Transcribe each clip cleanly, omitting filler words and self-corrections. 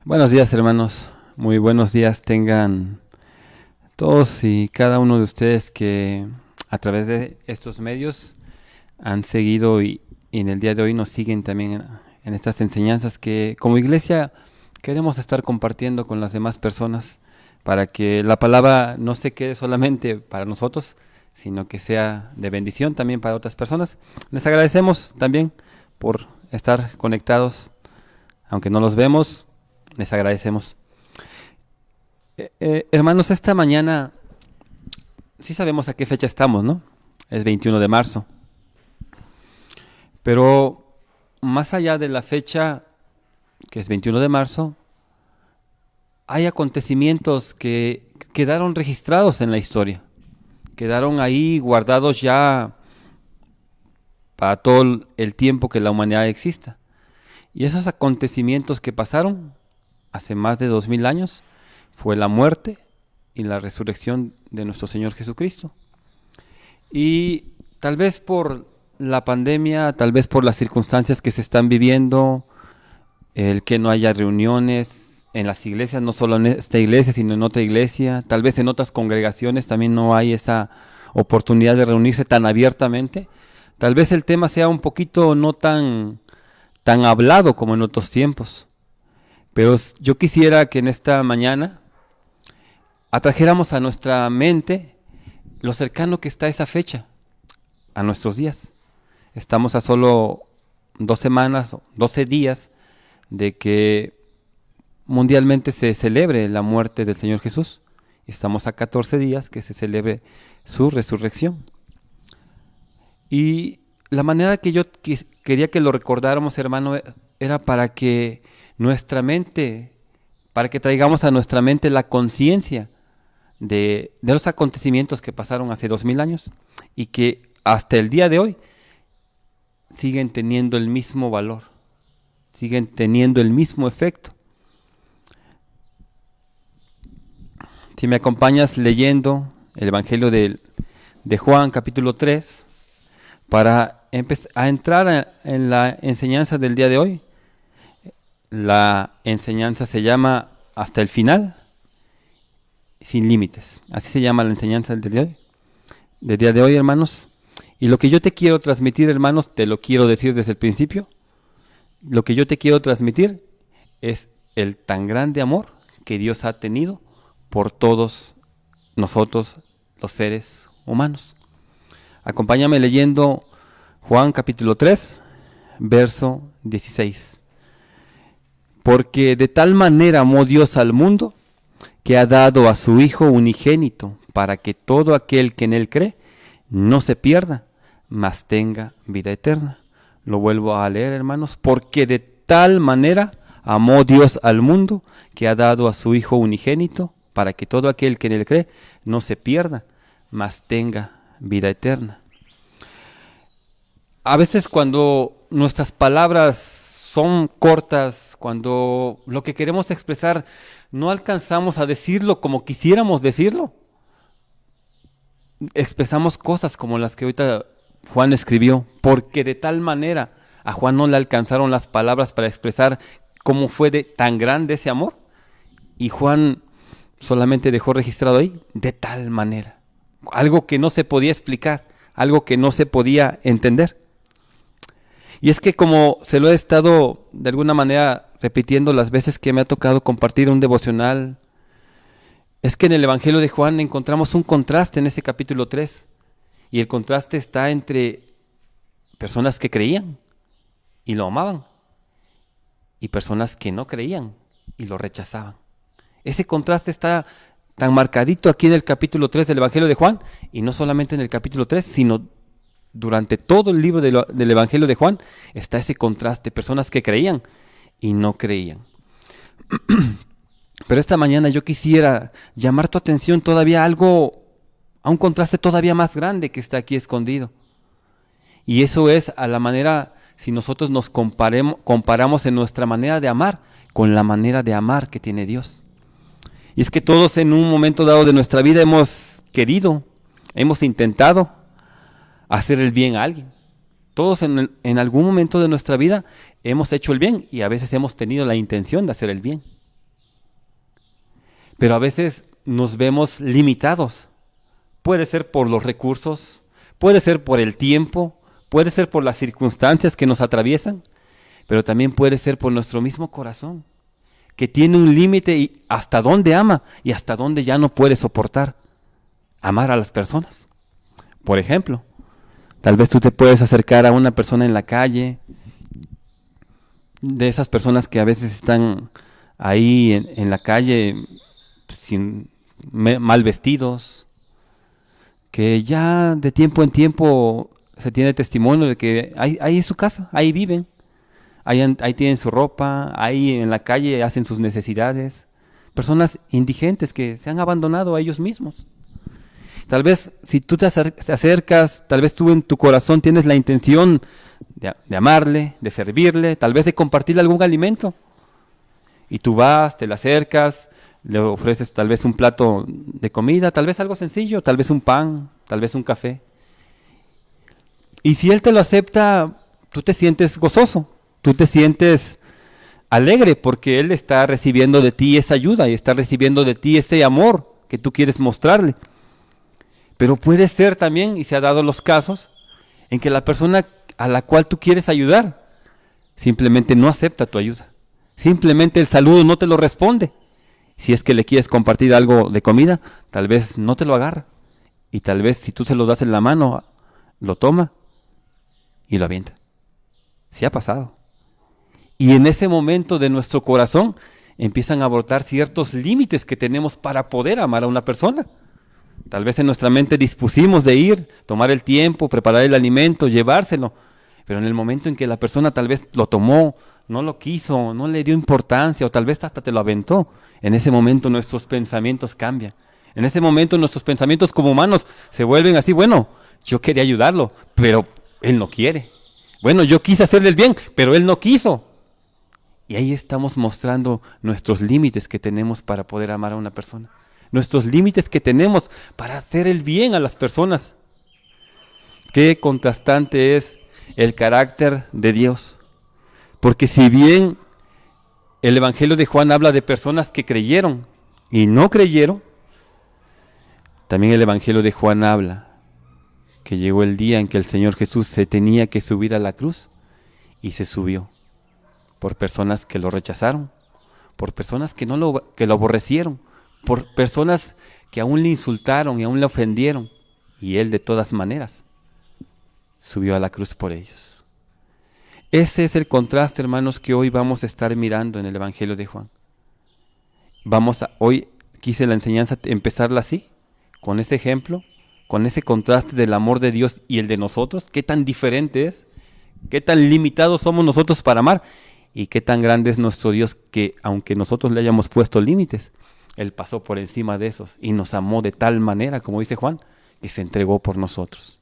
Buenos días, hermanos. Muy buenos días tengan todos y cada uno de ustedes que a través de estos medios han seguido y en el día de hoy nos siguen también en estas enseñanzas que como iglesia queremos estar compartiendo con las demás personas para que la palabra no se quede solamente para nosotros, sino que sea de bendición también para otras personas. Les agradecemos también por estar conectados, aunque no los vemos, les agradecemos. Hermanos, esta mañana sí sabemos a qué fecha estamos, ¿no? Es 21 de marzo. Pero más allá de la fecha, que es 21 de marzo, hay acontecimientos que quedaron registrados en la historia. Quedaron ahí guardados ya para todo el tiempo que la humanidad exista. Y esos acontecimientos que pasaron hace más de 2000 años fue la muerte y la resurrección de nuestro Señor Jesucristo. Y tal vez por la pandemia, tal vez por las circunstancias que se están viviendo, el que no haya reuniones en las iglesias, no solo en esta iglesia, sino en otra iglesia, tal vez en otras congregaciones también no hay esa oportunidad de reunirse tan abiertamente. Tal vez el tema sea un poquito no tan hablado como en otros tiempos. Pero yo quisiera que en esta mañana atrajéramos a nuestra mente lo cercano que está esa fecha a nuestros días. Estamos a solo 2 semanas, 12 días de que mundialmente se celebre la muerte del Señor Jesús. Estamos a 14 días que se celebre su resurrección. Y la manera que yo quería que lo recordáramos, hermano, era para que nuestra mente, para que traigamos a nuestra mente la conciencia de los acontecimientos que pasaron hace 2000 años y que hasta el día de hoy siguen teniendo el mismo valor, siguen teniendo el mismo efecto. Si me acompañas leyendo el Evangelio de Juan, capítulo 3, para a entrar en la enseñanza del día de hoy. La enseñanza se llama Hasta el final, sin límites. Así se llama la enseñanza del día de hoy, hermanos. Y lo que yo te quiero transmitir, hermanos, te lo quiero decir desde el principio. Lo que yo te quiero transmitir es el tan grande amor que Dios ha tenido por todos nosotros, los seres humanos. Acompáñame leyendo Juan capítulo 3, verso 16. Porque de tal manera amó Dios al mundo, que ha dado a su Hijo unigénito, para que todo aquel que en Él cree no se pierda, mas tenga vida eterna. Lo vuelvo a leer, hermanos. Porque de tal manera amó Dios al mundo, que ha dado a su Hijo unigénito, para que todo aquel que en Él cree no se pierda, mas tenga vida eterna. A veces cuando nuestras palabras son cortas, cuando lo que queremos expresar no alcanzamos a decirlo como quisiéramos decirlo, expresamos cosas como las que ahorita Juan escribió, porque de tal manera a Juan no le alcanzaron las palabras para expresar cómo fue de tan grande ese amor, y Juan solamente dejó registrado ahí, de tal manera, algo que no se podía explicar, algo que no se podía entender. Y es que como se lo he estado de alguna manera repitiendo las veces que me ha tocado compartir un devocional, es que en el Evangelio de Juan encontramos un contraste en ese capítulo 3. Y el contraste está entre personas que creían y lo amaban y personas que no creían y lo rechazaban. Ese contraste está tan marcadito aquí en el capítulo 3 del Evangelio de Juan, y no solamente en el capítulo 3, sino durante todo el libro del Evangelio de Juan está ese contraste, personas que creían y no creían. Pero esta mañana yo quisiera llamar tu atención todavía a un contraste todavía más grande que está aquí escondido. Y eso es a la manera, si nosotros nos comparamos en nuestra manera de amar con la manera de amar que tiene Dios. Y es que todos en un momento dado de nuestra vida hemos querido, hemos intentado hacer el bien a alguien. Todos en algún momento de nuestra vida hemos hecho el bien y a veces hemos tenido la intención de hacer el bien. pero a veces nos vemos limitados. Puede ser por los recursos, puede ser por el tiempo, puede ser por las circunstancias que nos atraviesan, pero también puede ser por nuestro mismo corazón, que tiene un límite y hasta dónde ama y hasta dónde ya no puede soportar amar a las personas. Por ejemplo, tal vez tú te puedes acercar a una persona en la calle, de esas personas que a veces están ahí en la calle mal vestidos, que ya de tiempo en tiempo se tiene testimonio de que ahí es su casa, ahí viven, ahí tienen su ropa, ahí en la calle hacen sus necesidades. Personas indigentes que se han abandonado a ellos mismos. Tal vez si tú te acercas, tal vez tú en tu corazón tienes la intención de amarle, de servirle, tal vez de compartirle algún alimento. Y tú vas, te le acercas, le ofreces tal vez un plato de comida, tal vez algo sencillo, tal vez un pan, tal vez un café. Y si él te lo acepta, tú te sientes gozoso, tú te sientes alegre porque él está recibiendo de ti esa ayuda y está recibiendo de ti ese amor que tú quieres mostrarle. Pero puede ser también, y se ha dado los casos, en que la persona a la cual tú quieres ayudar simplemente no acepta tu ayuda. Simplemente el saludo no te lo responde. Si es que le quieres compartir algo de comida, tal vez no te lo agarra. Y tal vez si tú se lo das en la mano, lo toma y lo avienta. Sí ha pasado. Y en ese momento de nuestro corazón empiezan a brotar ciertos límites que tenemos para poder amar a una persona. Tal vez en nuestra mente dispusimos de ir, tomar el tiempo, preparar el alimento, llevárselo. Pero en el momento en que la persona tal vez lo tomó, no lo quiso, no le dio importancia o tal vez hasta te lo aventó, en ese momento nuestros pensamientos cambian. En ese momento nuestros pensamientos como humanos se vuelven así, bueno, yo quería ayudarlo, pero él no quiere. Bueno, yo quise hacerle el bien, pero él no quiso. Y ahí estamos mostrando nuestros límites que tenemos para poder amar a una persona. Nuestros límites que tenemos para hacer el bien a las personas. Qué contrastante es el carácter de Dios. Porque si bien el Evangelio de Juan habla de personas que creyeron y no creyeron, también el Evangelio de Juan habla que llegó el día en que el Señor Jesús se tenía que subir a la cruz y se subió por personas que lo rechazaron, por personas que lo aborrecieron, por personas que aún le insultaron y aún le ofendieron, y Él de todas maneras subió a la cruz por ellos. Ese es el contraste, hermanos, que hoy vamos a estar mirando en el Evangelio de Juan. Hoy quise la enseñanza empezarla así, con ese ejemplo, con ese contraste del amor de Dios y el de nosotros, qué tan diferente es, qué tan limitados somos nosotros para amar, y qué tan grande es nuestro Dios que, aunque nosotros le hayamos puesto límites, Él pasó por encima de esos y nos amó de tal manera, como dice Juan, que se entregó por nosotros.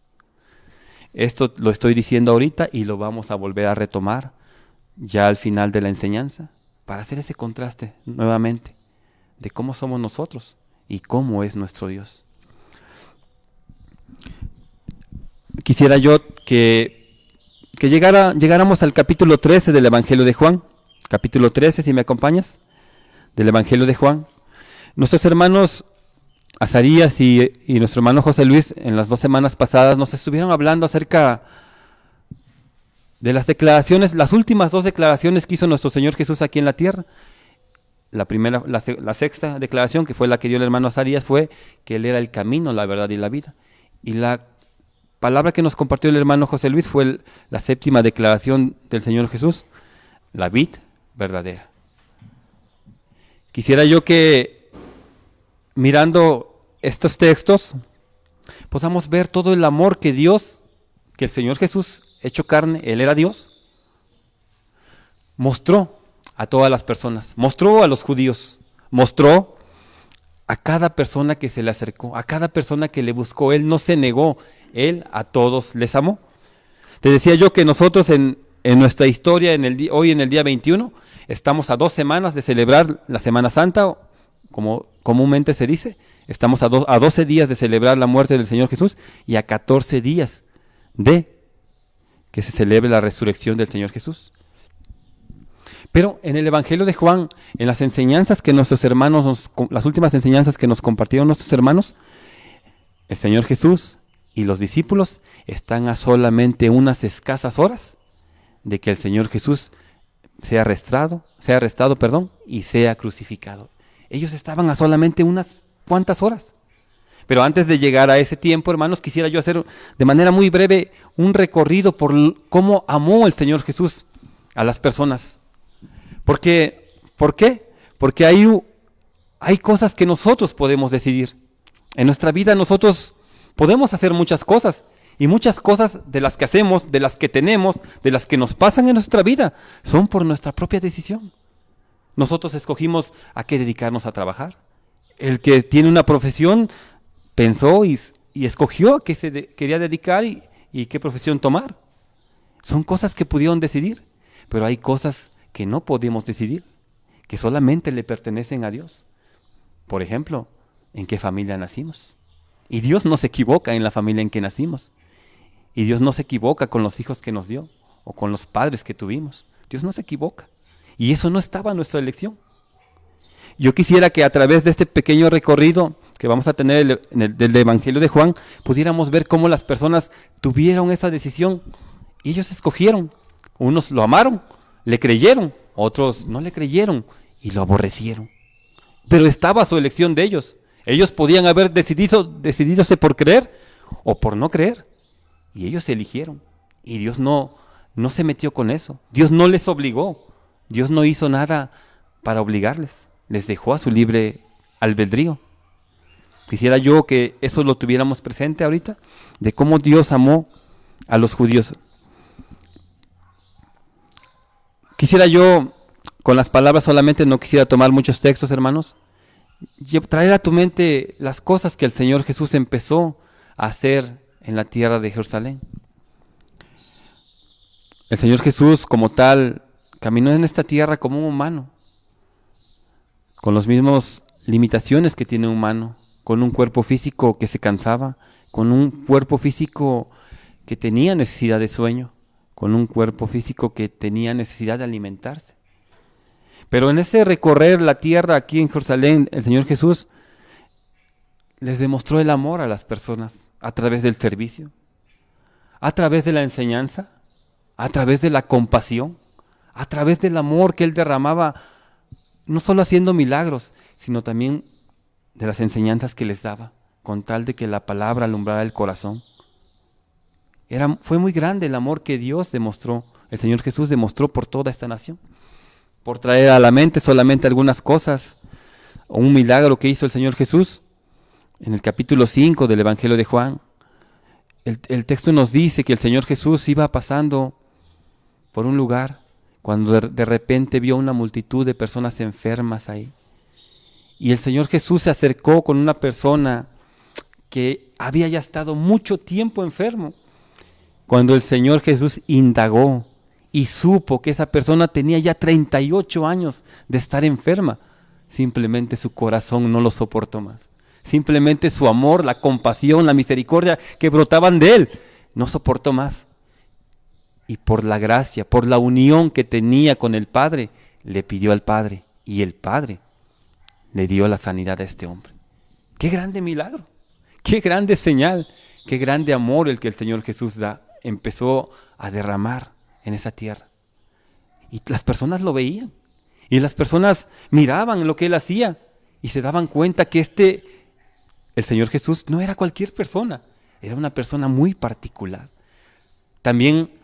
Esto lo estoy diciendo ahorita y lo vamos a volver a retomar ya al final de la enseñanza, para hacer ese contraste nuevamente de cómo somos nosotros y cómo es nuestro Dios. Quisiera yo que llegáramos al capítulo 13 del Evangelio de Juan. Capítulo 13, si me acompañas, del Evangelio de Juan. Nuestros hermanos Azarías y nuestro hermano José Luis en las 2 semanas pasadas nos estuvieron hablando acerca de las declaraciones, las últimas 2 declaraciones que hizo nuestro Señor Jesús aquí en la tierra. La primera, la sexta declaración, que fue la que dio el hermano Azarías, fue que Él era el camino, la verdad y la vida. Y la palabra que nos compartió el hermano José Luis fue la séptima declaración del Señor Jesús, la vid verdadera. Quisiera yo que, mirando estos textos, podamos ver todo el amor que Dios, que el Señor Jesús, hecho carne, Él era Dios, mostró a todas las personas, mostró a los judíos, mostró a cada persona que se le acercó, a cada persona que le buscó. Él no se negó, Él a todos les amó. Te decía yo que nosotros en nuestra historia, hoy en el día 21, estamos a 2 semanas de celebrar la Semana Santa, como comúnmente se dice. Estamos a 12 días de celebrar la muerte del Señor Jesús y a 14 días de que se celebre la resurrección del Señor Jesús. Pero en el Evangelio de Juan, en las enseñanzas que nuestros hermanos, las últimas enseñanzas que nos compartieron nuestros hermanos, el Señor Jesús y los discípulos están a solamente unas escasas horas de que el Señor Jesús sea arrestado, y sea crucificado. Ellos estaban a solamente unas cuantas horas. Pero antes de llegar a ese tiempo, hermanos, quisiera yo hacer de manera muy breve un recorrido por cómo amó el Señor Jesús a las personas. ¿Por qué? Porque hay cosas que nosotros podemos decidir. En nuestra vida nosotros podemos hacer muchas cosas. Y muchas cosas de las que hacemos, de las que tenemos, de las que nos pasan en nuestra vida, son por nuestra propia decisión. Nosotros escogimos a qué dedicarnos a trabajar. El que tiene una profesión pensó y escogió a qué se quería dedicar y qué profesión tomar. Son cosas que pudieron decidir, pero hay cosas que no podemos decidir, que solamente le pertenecen a Dios. Por ejemplo, ¿en qué familia nacimos? Y Dios no se equivoca en la familia en que nacimos. Y Dios no se equivoca con los hijos que nos dio o con los padres que tuvimos. Dios no se equivoca. Y eso no estaba en nuestra elección. Yo quisiera que a través de este pequeño recorrido que vamos a tener del Evangelio de Juan, pudiéramos ver cómo las personas tuvieron esa decisión y ellos escogieron. Unos lo amaron, le creyeron, otros no le creyeron y lo aborrecieron. Pero estaba a su elección de ellos. Ellos podían haber decididose por creer o por no creer. Y ellos eligieron. Y Dios no se metió con eso. Dios no les obligó. Dios no hizo nada para obligarles. Les dejó a su libre albedrío. Quisiera yo que eso lo tuviéramos presente ahorita, de cómo Dios amó a los judíos. Quisiera yo, con las palabras solamente, no quisiera tomar muchos textos, hermanos, traer a tu mente las cosas que el Señor Jesús empezó a hacer en la tierra de Jerusalén. El Señor Jesús, como tal, caminó en esta tierra como un humano, con las mismas limitaciones que tiene un humano, con un cuerpo físico que se cansaba, con un cuerpo físico que tenía necesidad de sueño, con un cuerpo físico que tenía necesidad de alimentarse. Pero en ese recorrer la tierra aquí en Jerusalén, el Señor Jesús les demostró el amor a las personas a través del servicio, a través de la enseñanza, a través de la compasión, a través del amor que Él derramaba, no solo haciendo milagros, sino también de las enseñanzas que les daba, con tal de que la palabra alumbrara el corazón. Fue muy grande el amor que Dios demostró, el Señor Jesús demostró por toda esta nación. Por traer a la mente solamente algunas cosas, o un milagro que hizo el Señor Jesús, en el capítulo 5 del Evangelio de Juan, el texto nos dice que el Señor Jesús iba pasando por un lugar cuando de repente vio una multitud de personas enfermas ahí. Y el Señor Jesús se acercó con una persona que había ya estado mucho tiempo enfermo. Cuando el Señor Jesús indagó y supo que esa persona tenía ya 38 años de estar enferma, simplemente su corazón no lo soportó más. Simplemente su amor, la compasión, la misericordia que brotaban de él, no soportó más. Y por la gracia, por la unión que tenía con el Padre, le pidió al Padre. Y el Padre le dio la sanidad a este hombre. ¡Qué grande milagro! ¡Qué grande señal! ¡Qué grande amor el que el Señor Jesús empezó a derramar en esa tierra! Y las personas lo veían. Y las personas miraban lo que Él hacía. Y se daban cuenta que el Señor Jesús no era cualquier persona. Era una persona muy particular. También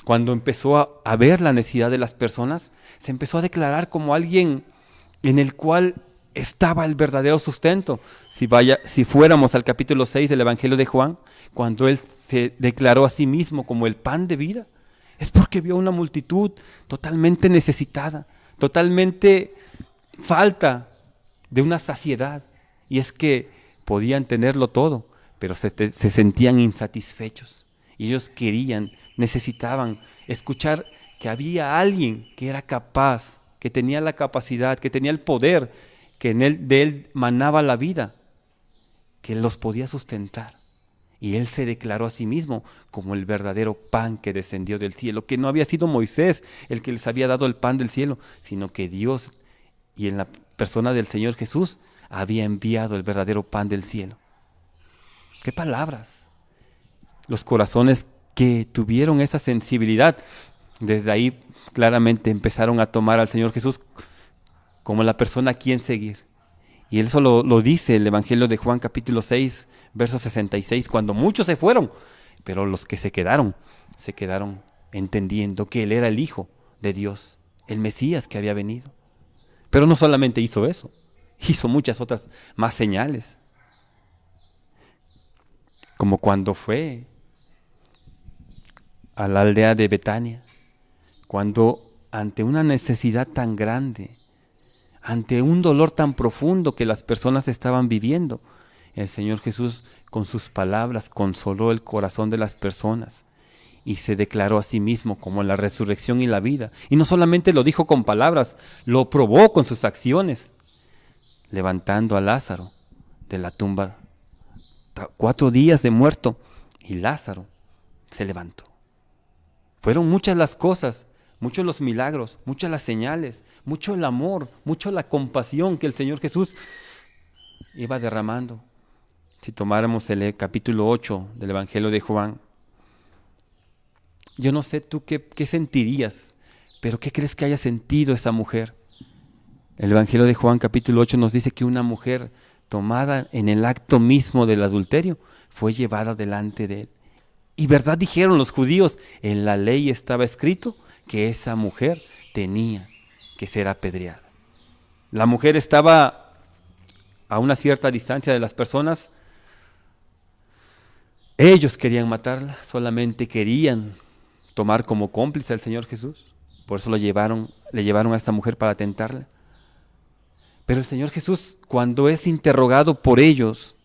cuando empezó a ver la necesidad de las personas, se empezó a declarar como alguien en el cual estaba el verdadero sustento. Si fuéramos al capítulo 6 del Evangelio de Juan, cuando Él se declaró a sí mismo como el pan de vida, es porque vio una multitud totalmente necesitada, totalmente falta de una saciedad. Y es que podían tenerlo todo, pero se sentían insatisfechos. Y ellos necesitaban escuchar que había alguien que era capaz, que tenía la capacidad, que tenía el poder, que de él manaba la vida, que los podía sustentar. Y Él se declaró a sí mismo como el verdadero pan que descendió del cielo, que no había sido Moisés el que les había dado el pan del cielo, sino que Dios, y en la persona del Señor Jesús, había enviado el verdadero pan del cielo. ¡Qué palabras! Los corazones que tuvieron esa sensibilidad, desde ahí claramente empezaron a tomar al Señor Jesús como la persona a quien seguir. Y eso lo dice el Evangelio de Juan capítulo 6, verso 66, cuando muchos se fueron, pero los que se quedaron entendiendo que Él era el Hijo de Dios, el Mesías que había venido. Pero no solamente hizo eso, hizo muchas otras más señales. Como cuando fue a la aldea de Betania, cuando ante una necesidad tan grande, ante un dolor tan profundo que las personas estaban viviendo, el Señor Jesús con sus palabras consoló el corazón de las personas y se declaró a sí mismo como la resurrección y la vida. Y no solamente lo dijo con palabras, lo probó con sus acciones, levantando a Lázaro de la tumba, 4 días de muerto, y Lázaro se levantó. Fueron muchas las cosas, muchos los milagros, muchas las señales, mucho el amor, mucho la compasión que el Señor Jesús iba derramando. Si tomáramos el capítulo 8 del Evangelio de Juan, yo no sé tú qué sentirías, pero ¿qué crees que haya sentido esa mujer? El Evangelio de Juan capítulo 8 nos dice que una mujer tomada en el acto mismo del adulterio fue llevada delante de él. Y verdad dijeron los judíos, en la ley estaba escrito que esa mujer tenía que ser apedreada. La mujer estaba a una cierta distancia de las personas. Ellos querían matarla, solamente querían tomar como cómplice al Señor Jesús. Por eso le llevaron a esta mujer para tentarla. Pero el Señor Jesús, cuando es interrogado por ellos,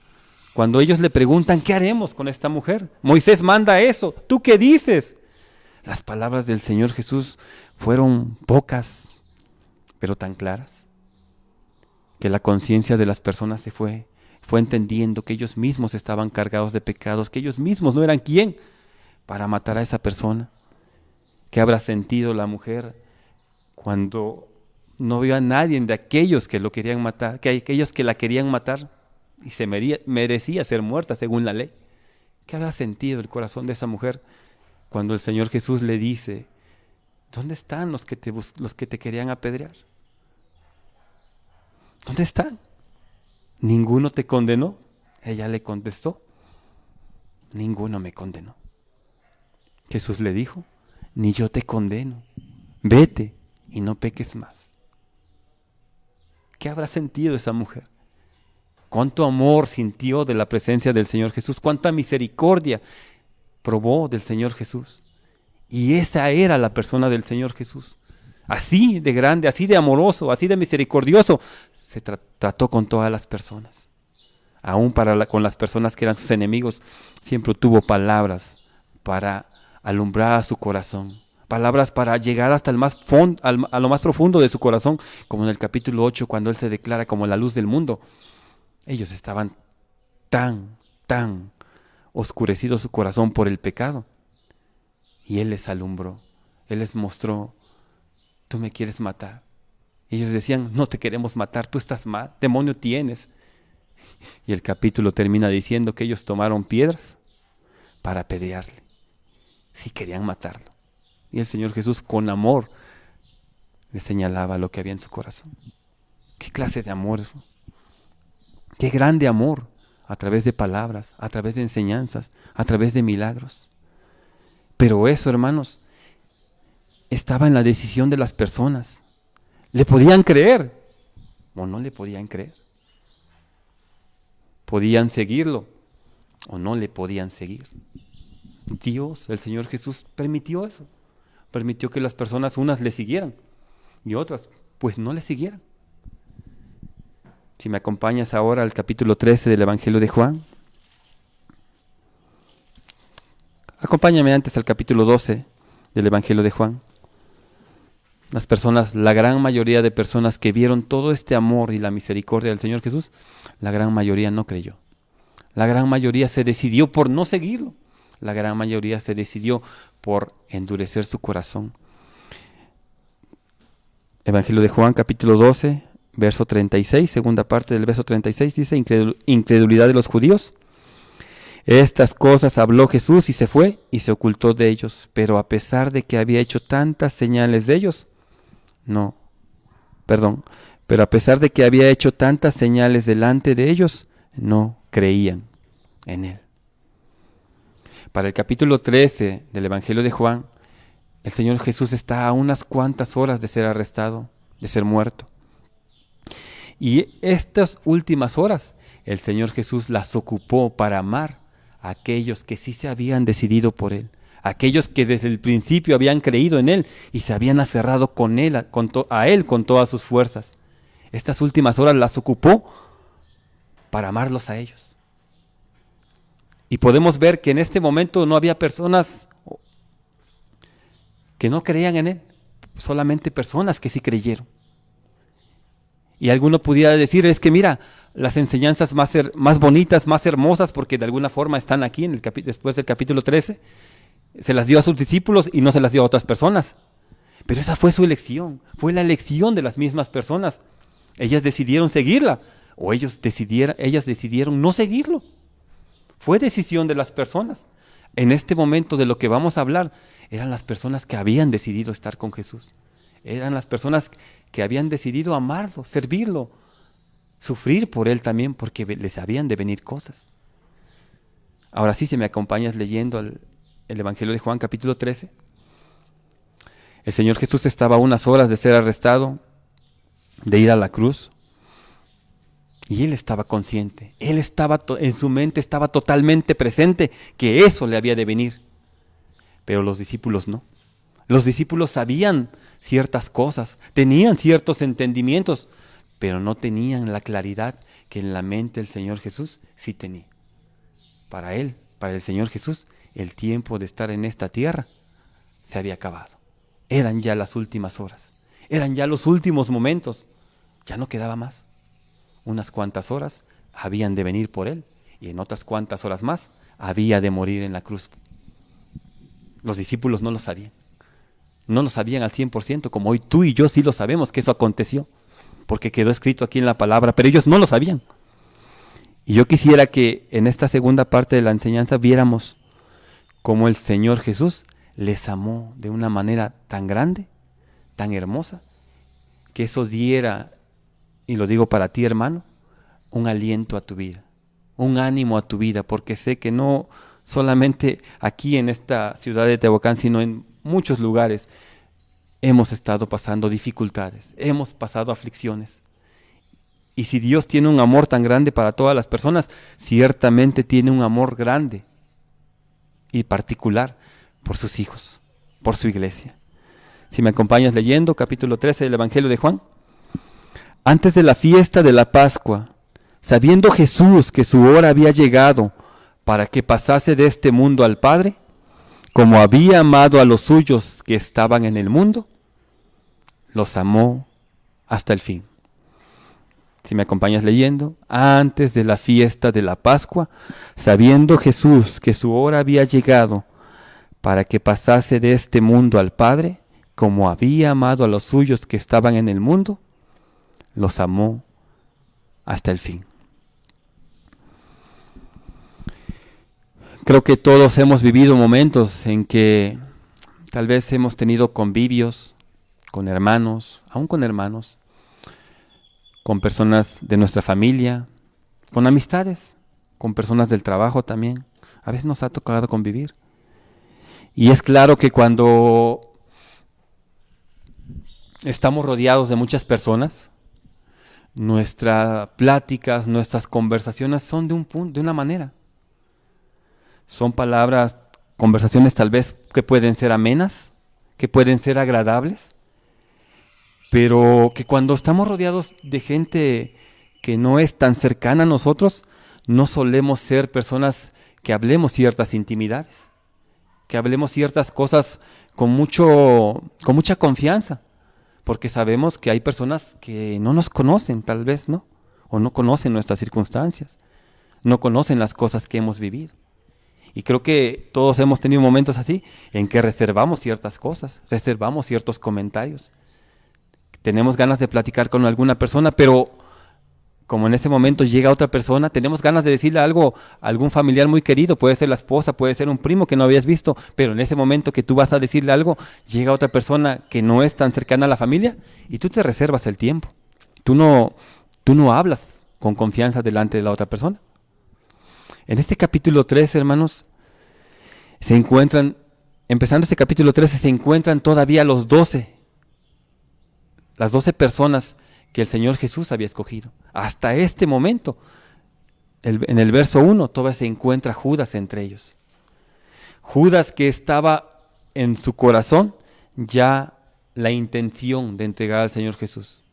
cuando ellos le preguntan, ¿qué haremos con esta mujer? Moisés manda eso, ¿tú qué dices? Las palabras del Señor Jesús fueron pocas, pero tan claras, que la conciencia de las personas se fue entendiendo que ellos mismos estaban cargados de pecados, que ellos mismos no eran quien para matar a esa persona. ¿Qué habrá sentido la mujer cuando no vio a nadie de aquellos que lo querían matar, que aquellos que la querían matar y se merecía ser muerta según la ley? ¿Qué habrá sentido el corazón de esa mujer cuando el Señor Jesús le dice, ¿dónde están los que te querían apedrear? ¿Dónde están? ¿Ninguno te condenó? Ella le contestó, ninguno me condenó. Jesús le dijo, ni yo te condeno, vete y no peques más. ¿Qué habrá sentido esa mujer? ¿Cuánto amor sintió de la presencia del Señor Jesús? ¿Cuánta misericordia probó del Señor Jesús? Y esa era la persona del Señor Jesús. Así de grande, así de amoroso, así de misericordioso, se trató con todas las personas. Aún con las personas que eran sus enemigos, siempre tuvo palabras para alumbrar a su corazón. Palabras para llegar hasta a lo más profundo de su corazón, como en el capítulo 8, cuando Él se declara como la luz del mundo. Ellos estaban tan oscurecido su corazón por el pecado. Y Él les alumbró, Él les mostró, tú me quieres matar. Ellos decían, no te queremos matar, tú estás mal, demonio tienes. Y el capítulo termina diciendo que ellos tomaron piedras para apedrearle, si querían matarlo. Y el Señor Jesús con amor le señalaba lo que había en su corazón. ¿Qué clase de amor eso? Qué grande amor, a través de palabras, a través de enseñanzas, a través de milagros. Pero eso, hermanos, estaba en la decisión de las personas. ¿Le podían creer o no le podían creer? ¿Podían seguirlo o no le podían seguir? Dios, el Señor Jesús, permitió eso. Permitió que las personas, unas le siguieran y otras, pues no le siguieran. Si me acompañas ahora al capítulo 13 del Evangelio de Juan. Acompáñame antes al capítulo 12 del Evangelio de Juan. Las personas, la gran mayoría de personas que vieron todo este amor y la misericordia del Señor Jesús, la gran mayoría no creyó. La gran mayoría se decidió por no seguirlo. La gran mayoría se decidió por endurecer su corazón. Evangelio de Juan, capítulo 12, verso 36, segunda parte del verso 36, dice, incredulidad de los judíos. Estas cosas habló Jesús y se fue y se ocultó de ellos, pero a pesar de que había hecho tantas señales de ellos, pero a pesar de que había hecho tantas señales delante de ellos, no creían en él. Para el capítulo 13 del Evangelio de Juan, el Señor Jesús está a unas cuantas horas de ser arrestado, de ser muerto. Y estas últimas horas, el Señor Jesús las ocupó para amar a aquellos que sí se habían decidido por Él, aquellos que desde el principio habían creído en Él y se habían aferrado con Él, a Él con todas sus fuerzas. Estas últimas horas las ocupó para amarlos a ellos. Y podemos ver que en este momento no había personas que no creían en Él, solamente personas que sí creyeron. Y alguno pudiera decir, es que mira, las enseñanzas más bonitas, más hermosas, porque de alguna forma están aquí después del capítulo 13, se las dio a sus discípulos y no se las dio a otras personas. Pero esa fue su elección, fue la elección de las mismas personas. Ellas decidieron seguirla o ellas decidieron no seguirlo. Fue decisión de las personas. En este momento de lo que vamos a hablar, eran las personas que habían decidido estar con Jesús. Eran las personas que habían decidido amarlo, servirlo, sufrir por Él también, porque les habían de venir cosas. Ahora sí, si me acompañas leyendo el Evangelio de Juan, capítulo 13. El Señor Jesús estaba a unas horas de ser arrestado, de ir a la cruz. Y Él estaba consciente, Él estaba en su mente estaba totalmente presente que eso le había de venir. Pero los discípulos no. Los discípulos sabían ciertas cosas, tenían ciertos entendimientos, pero no tenían la claridad que en la mente el Señor Jesús sí tenía. Para Él, para el Señor Jesús, el tiempo de estar en esta tierra se había acabado. Eran ya las últimas horas, eran ya los últimos momentos, ya no quedaba más. Unas cuantas horas habían de venir por Él y en otras cuantas horas más había de morir en la cruz. Los discípulos no lo sabían. No lo sabían al 100%, como hoy tú y yo sí lo sabemos que eso aconteció, porque quedó escrito aquí en la palabra, pero ellos no lo sabían. Y yo quisiera que en esta segunda parte de la enseñanza viéramos cómo el Señor Jesús les amó de una manera tan grande, tan hermosa, que eso diera, y lo digo para ti, hermano, un aliento a tu vida, un ánimo a tu vida, porque sé que no solamente aquí en esta ciudad de Tehuacán, sino en muchos lugares hemos estado pasando dificultades, hemos pasado aflicciones. Y si Dios tiene un amor tan grande para todas las personas, ciertamente tiene un amor grande y particular por sus hijos, por su iglesia. Si me acompañas leyendo capítulo 13 del Evangelio de Juan. Antes de la fiesta de la Pascua, sabiendo Jesús que su hora había llegado para que pasase de este mundo al Padre, como había amado a los suyos que estaban en el mundo, los amó hasta el fin. Si me acompañas leyendo, antes de la fiesta de la Pascua, sabiendo Jesús que su hora había llegado para que pasase de este mundo al Padre, como había amado a los suyos que estaban en el mundo, los amó hasta el fin. Creo que todos hemos vivido momentos en que tal vez hemos tenido convivios con hermanos, aún con hermanos, con personas de nuestra familia, con amistades, con personas del trabajo también. A veces nos ha tocado convivir. Y es claro que cuando estamos rodeados de muchas personas, nuestras pláticas, nuestras conversaciones son de una manera. Son palabras, conversaciones tal vez que pueden ser amenas, que pueden ser agradables, pero que cuando estamos rodeados de gente que no es tan cercana a nosotros, no solemos ser personas que hablemos ciertas intimidades, que hablemos ciertas cosas con mucha confianza. Porque sabemos que hay personas que no nos conocen, tal vez, ¿no? O no conocen nuestras circunstancias. no conocen las cosas que hemos vivido. Y creo que todos hemos tenido momentos así en que reservamos ciertas cosas, reservamos ciertos comentarios. Tenemos ganas de platicar con alguna persona, pero como en ese momento llega otra persona, tenemos ganas de decirle algo a algún familiar muy querido, puede ser la esposa, puede ser un primo que no habías visto, pero en ese momento que tú vas a decirle algo, llega otra persona que no es tan cercana a la familia y tú te reservas el tiempo. Tú no hablas con confianza delante de la otra persona. En este capítulo 13, hermanos, se encuentran, empezando este capítulo 13, se encuentran todavía las 12 personas que el Señor Jesús había escogido. Hasta este momento, en el verso 1, todavía se encuentra Judas entre ellos. Judas, que estaba en su corazón ya la intención de entregar al Señor Jesús.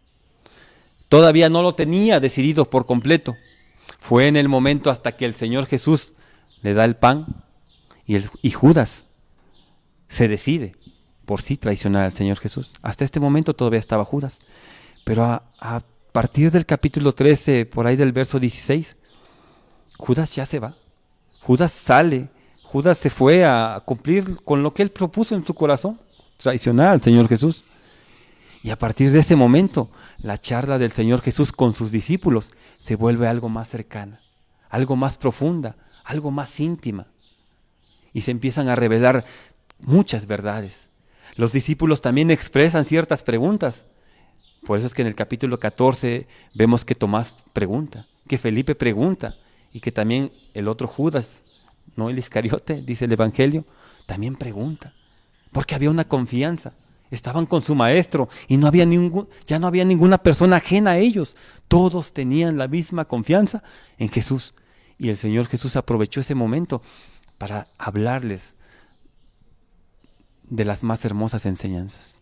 Todavía no lo tenía decidido por completo. Fue en el momento hasta que el Señor Jesús le da el pan y Judas se decide por sí traicionar al Señor Jesús. Hasta este momento todavía estaba Judas. Pero a partir del capítulo 13, por ahí del verso 16, Judas ya se va. Judas sale. Judas se fue a cumplir con lo que él propuso en su corazón, traicionar al Señor Jesús. Y a partir de ese momento, la charla del Señor Jesús con sus discípulos se vuelve algo más cercana, algo más profunda, algo más íntima. Y se empiezan a revelar muchas verdades. Los discípulos también expresan ciertas preguntas. Por eso es que en el capítulo 14 vemos que Tomás pregunta, que Felipe pregunta, y que también el otro Judas, no el Iscariote, dice el Evangelio, también pregunta. Porque había una confianza. Estaban con su maestro y ya no había ninguna persona ajena a ellos. Todos tenían la misma confianza en Jesús. Y el Señor Jesús aprovechó ese momento para hablarles de las más hermosas enseñanzas.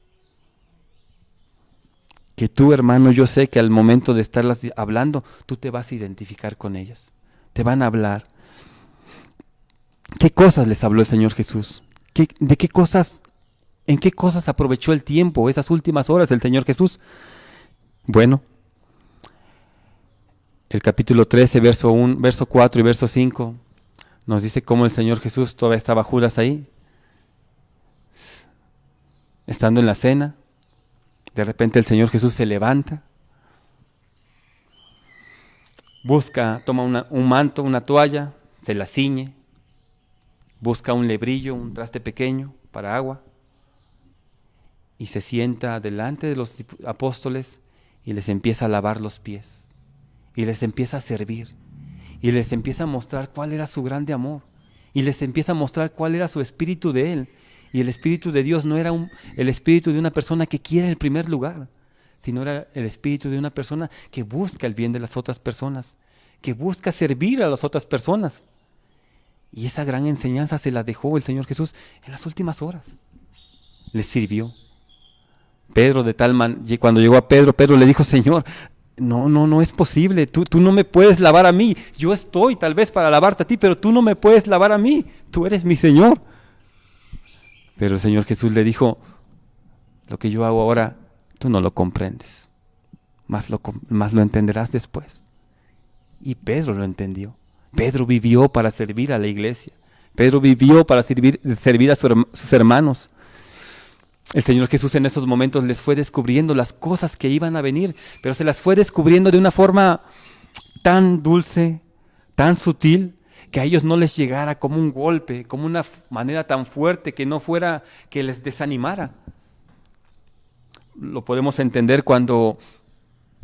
Que tú, hermano, yo sé que al momento de estarlas hablando, tú te vas a identificar con ellas. Te van a hablar. ¿Qué cosas les habló el Señor Jesús? ¿En qué cosas aprovechó el tiempo, esas últimas horas el Señor Jesús? Bueno, el capítulo 13, verso 4 y verso 5, nos dice cómo el Señor Jesús, todavía estaba Judas ahí, estando en la cena. De repente el Señor Jesús se levanta, toma un manto, una toalla, se la ciñe, busca un lebrillo, un traste pequeño para agua, y se sienta delante de los apóstoles y les empieza a lavar los pies, y les empieza a servir, y les empieza a mostrar cuál era su grande amor, y les empieza a mostrar cuál era su espíritu de Él. Y el Espíritu de Dios no era el espíritu de una persona que quiere el primer lugar, sino era el espíritu de una persona que busca el bien de las otras personas, que busca servir a las otras personas. Y esa gran enseñanza se la dejó el Señor Jesús en las últimas horas. Les sirvió. Pedro, cuando llegó a Pedro le dijo: Señor, no es posible, tú no me puedes lavar a mí. Yo estoy tal vez para lavarte a ti, pero tú no me puedes lavar a mí. Tú eres mi Señor. Pero el Señor Jesús le dijo: lo que yo hago ahora, tú no lo comprendes, más lo entenderás después. Y Pedro lo entendió. Pedro vivió para servir a la iglesia. Pedro vivió para servir a sus hermanos. El Señor Jesús en esos momentos les fue descubriendo las cosas que iban a venir, pero se las fue descubriendo de una forma tan dulce, tan sutil, que a ellos no les llegara como un golpe, como una manera tan fuerte que no fuera que les desanimara. Lo podemos entender cuando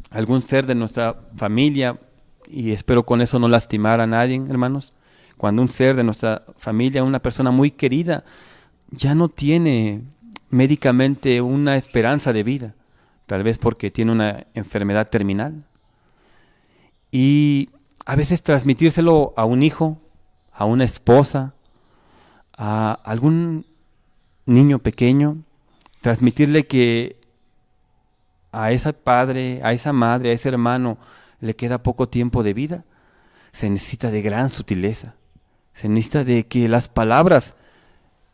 algún ser de nuestra familia, y espero con eso no lastimar a nadie, hermanos, cuando un ser de nuestra familia, una persona muy querida, ya no tiene médicamente una esperanza de vida, tal vez porque tiene una enfermedad terminal. Y a veces transmitírselo a un hijo, a una esposa, a algún niño pequeño, transmitirle que a ese padre, a esa madre, a ese hermano le queda poco tiempo de vida, se necesita de gran sutileza, se necesita de que las palabras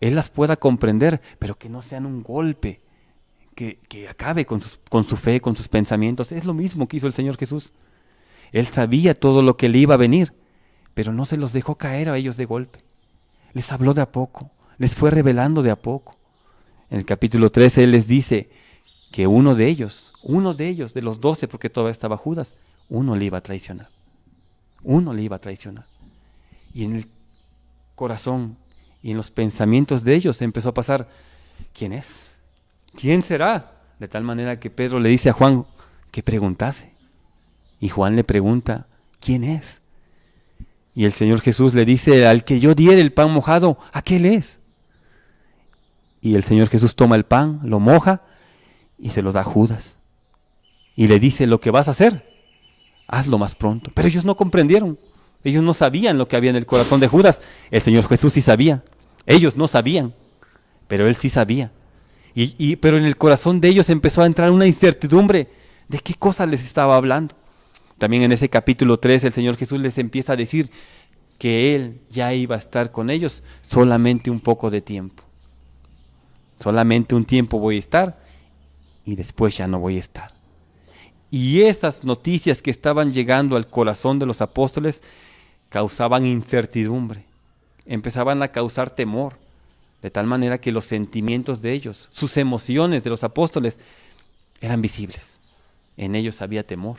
él las pueda comprender, pero que no sean un golpe, que acabe con su fe, con sus pensamientos. Es lo mismo que hizo el Señor Jesús. Él sabía todo lo que le iba a venir, pero no se los dejó caer a ellos de golpe. Les habló de a poco, les fue revelando de a poco. En el capítulo 13 Él les dice que uno de ellos, de los 12, porque todavía estaba Judas, uno le iba a traicionar. Uno le iba a traicionar. Y en el corazón y en los pensamientos de ellos empezó a pasar, ¿quién es? ¿Quién será? De tal manera que Pedro le dice a Juan que preguntase. Y Juan le pregunta, ¿quién es? Y el Señor Jesús le dice, al que yo diere el pan mojado, aquel es. Y el Señor Jesús toma el pan, lo moja y se lo da a Judas. Y le dice, lo que vas a hacer, hazlo más pronto. Pero ellos no comprendieron. Ellos no sabían lo que había en el corazón de Judas. El Señor Jesús sí sabía. Ellos no sabían, pero Él sí sabía. Pero en el corazón de ellos empezó a entrar una incertidumbre de qué cosa les estaba hablando. También en ese capítulo 3 el Señor Jesús les empieza a decir que Él ya iba a estar con ellos solamente un poco de tiempo. Solamente un tiempo voy a estar y después ya no voy a estar. Y esas noticias que estaban llegando al corazón de los apóstoles causaban incertidumbre, empezaban a causar temor, de tal manera que los sentimientos de ellos, sus emociones de los apóstoles eran visibles. En ellos había temor,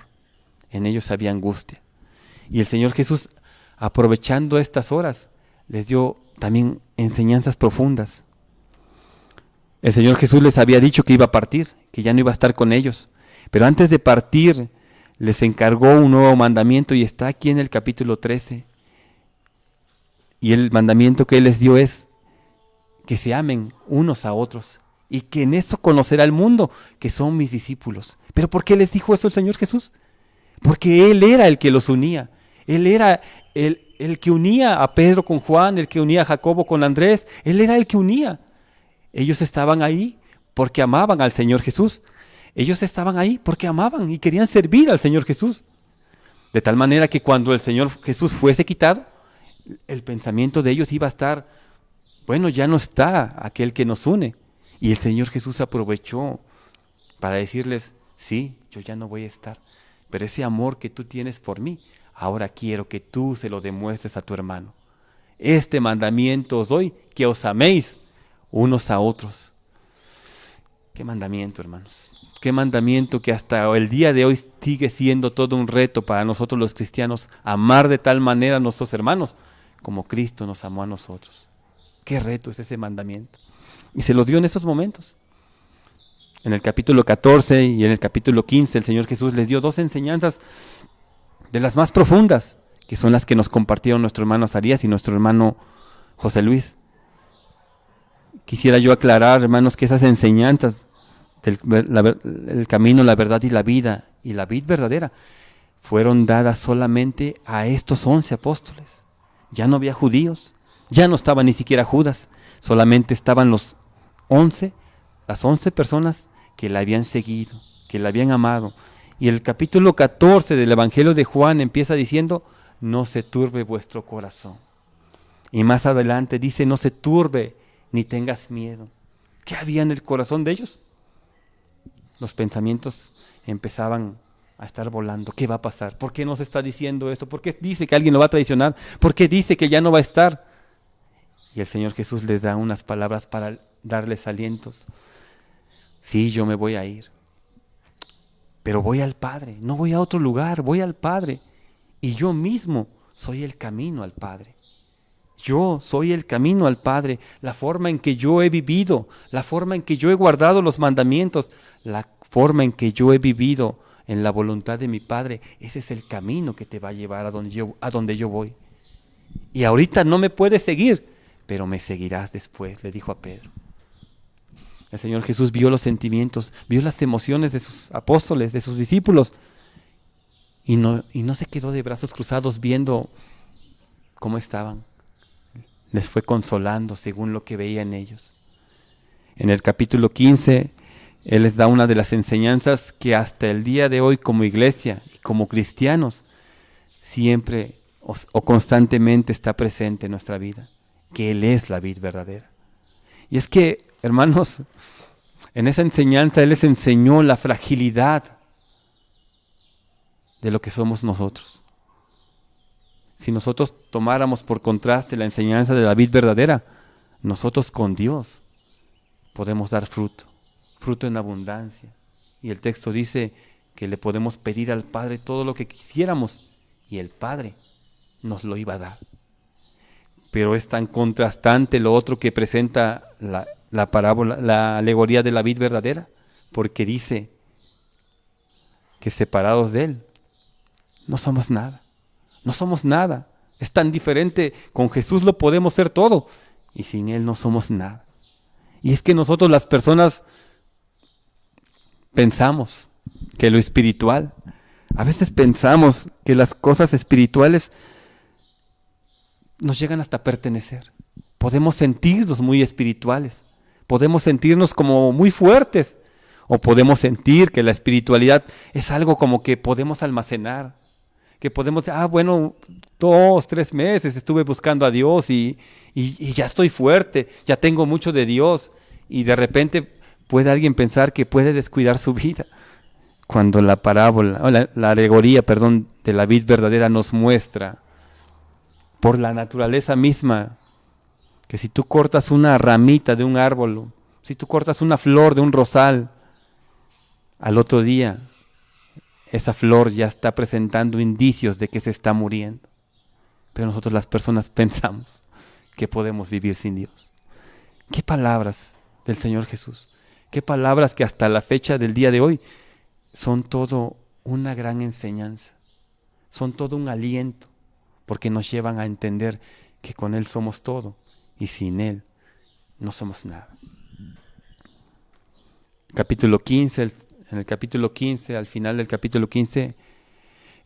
en ellos había angustia. Y el Señor Jesús, aprovechando estas horas, les dio también enseñanzas profundas. El Señor Jesús les había dicho que iba a partir, que ya no iba a estar con ellos. Pero antes de partir, les encargó un nuevo mandamiento y está aquí en el capítulo 13. Y el mandamiento que Él les dio es que se amen unos a otros y que en eso conocerá el mundo que son mis discípulos. ¿Pero por qué les dijo eso el Señor Jesús? Porque Él era el que los unía. Él era el que unía a Pedro con Juan, el que unía a Jacobo con Andrés. Él era el que unía. Ellos estaban ahí porque amaban al Señor Jesús. Ellos estaban ahí porque amaban y querían servir al Señor Jesús. De tal manera que cuando el Señor Jesús fuese quitado, el pensamiento de ellos iba a estar, bueno, ya no está aquel que nos une. Y el Señor Jesús aprovechó para decirles, sí, yo ya no voy a estar, pero ese amor que tú tienes por mí, ahora quiero que tú se lo demuestres a tu hermano. Este mandamiento os doy, que os améis unos a otros. Qué mandamiento, hermanos. Qué mandamiento que hasta el día de hoy sigue siendo todo un reto para nosotros los cristianos, amar de tal manera a nuestros hermanos como Cristo nos amó a nosotros. Qué reto es ese mandamiento. Y se lo dio en esos momentos. En el capítulo 14 y en el capítulo 15 el Señor Jesús les dio dos enseñanzas de las más profundas, que son las que nos compartieron nuestro hermano Azarías y nuestro hermano José Luis. Quisiera yo aclarar, hermanos, que esas enseñanzas el camino, la verdad y la vida verdadera, fueron dadas solamente a estos 11 apóstoles. Ya no había judíos, ya no estaba ni siquiera Judas, solamente estaban las 11 personas que la habían seguido, que la habían amado. Y el capítulo 14 del Evangelio de Juan empieza diciendo, no se turbe vuestro corazón. Y más adelante dice, no se turbe ni tengas miedo. ¿Qué había en el corazón de ellos? Los pensamientos empezaban a estar volando. ¿Qué va a pasar? ¿Por qué nos está diciendo esto? ¿Por qué dice que alguien lo va a traicionar? ¿Por qué dice que ya no va a estar? Y el Señor Jesús les da unas palabras para darles alientos. Sí, yo me voy a ir, pero voy al Padre, no voy a otro lugar, voy al Padre. Y yo mismo soy el camino al Padre. Yo soy el camino al Padre, la forma en que yo he vivido, la forma en que yo he guardado los mandamientos, la forma en que yo he vivido en la voluntad de mi Padre, ese es el camino que te va a llevar a donde yo voy. Y ahorita no me puedes seguir, pero me seguirás después, le dijo a Pedro. El Señor Jesús vio los sentimientos, vio las emociones de sus apóstoles, de sus discípulos, y no se quedó de brazos cruzados viendo cómo estaban. Les fue consolando según lo que veía en ellos. En el capítulo 15, Él les da una de las enseñanzas que hasta el día de hoy como iglesia y como cristianos siempre o constantemente está presente en nuestra vida, que Él es la vid verdadera. Y es que, hermanos, en esa enseñanza Él les enseñó la fragilidad de lo que somos nosotros. Si nosotros tomáramos por contraste la enseñanza de la vid verdadera, nosotros con Dios podemos dar fruto, fruto en abundancia. Y el texto dice que le podemos pedir al Padre todo lo que quisiéramos y el Padre nos lo iba a dar. Pero es tan contrastante lo otro que presenta la parábola, la alegoría de la vid verdadera, porque dice que separados de Él no somos nada, no somos nada. Es tan diferente, con Jesús lo podemos ser todo y sin Él no somos nada. Y es que nosotros las personas pensamos que lo espiritual, a veces pensamos que las cosas espirituales nos llegan hasta pertenecer. Podemos sentirnos muy espirituales, podemos sentirnos como muy fuertes, o podemos sentir que la espiritualidad es algo como que podemos almacenar, que podemos, bueno, 2, 3 meses estuve buscando a Dios y ya estoy fuerte, ya tengo mucho de Dios, y de repente puede alguien pensar que puede descuidar su vida, cuando la parábola, o la alegoría, perdón, de la vid verdadera nos muestra por la naturaleza misma que si tú cortas una ramita de un árbol, si tú cortas una flor de un rosal, al otro día esa flor ya está presentando indicios de que se está muriendo. Pero nosotros las personas pensamos que podemos vivir sin Dios. ¿Qué palabras del Señor Jesús? ¿Qué palabras que hasta la fecha del día de hoy son todo una gran enseñanza? Son todo un aliento, porque nos llevan a entender que con Él somos todo y sin Él no somos nada. Capítulo 15, en el capítulo 15, al final del capítulo 15,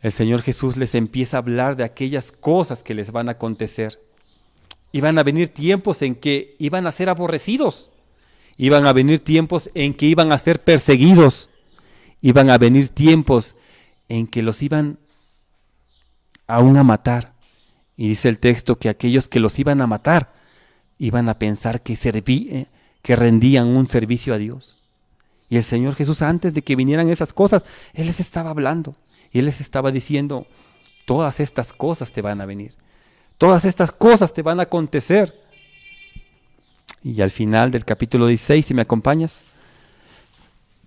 el Señor Jesús les empieza a hablar de aquellas cosas que les van a acontecer. Iban a venir tiempos en que iban a ser aborrecidos. Iban a venir tiempos en que iban a ser perseguidos. Iban a venir tiempos en que los iban aún a matar. Y dice el texto que aquellos que los iban a matar iban a pensar que rendían un servicio a Dios. Y el Señor Jesús, antes de que vinieran esas cosas, Él les estaba hablando. Y Él les estaba diciendo, todas estas cosas te van a venir. Todas estas cosas te van a acontecer. Y al final del capítulo 16, si me acompañas,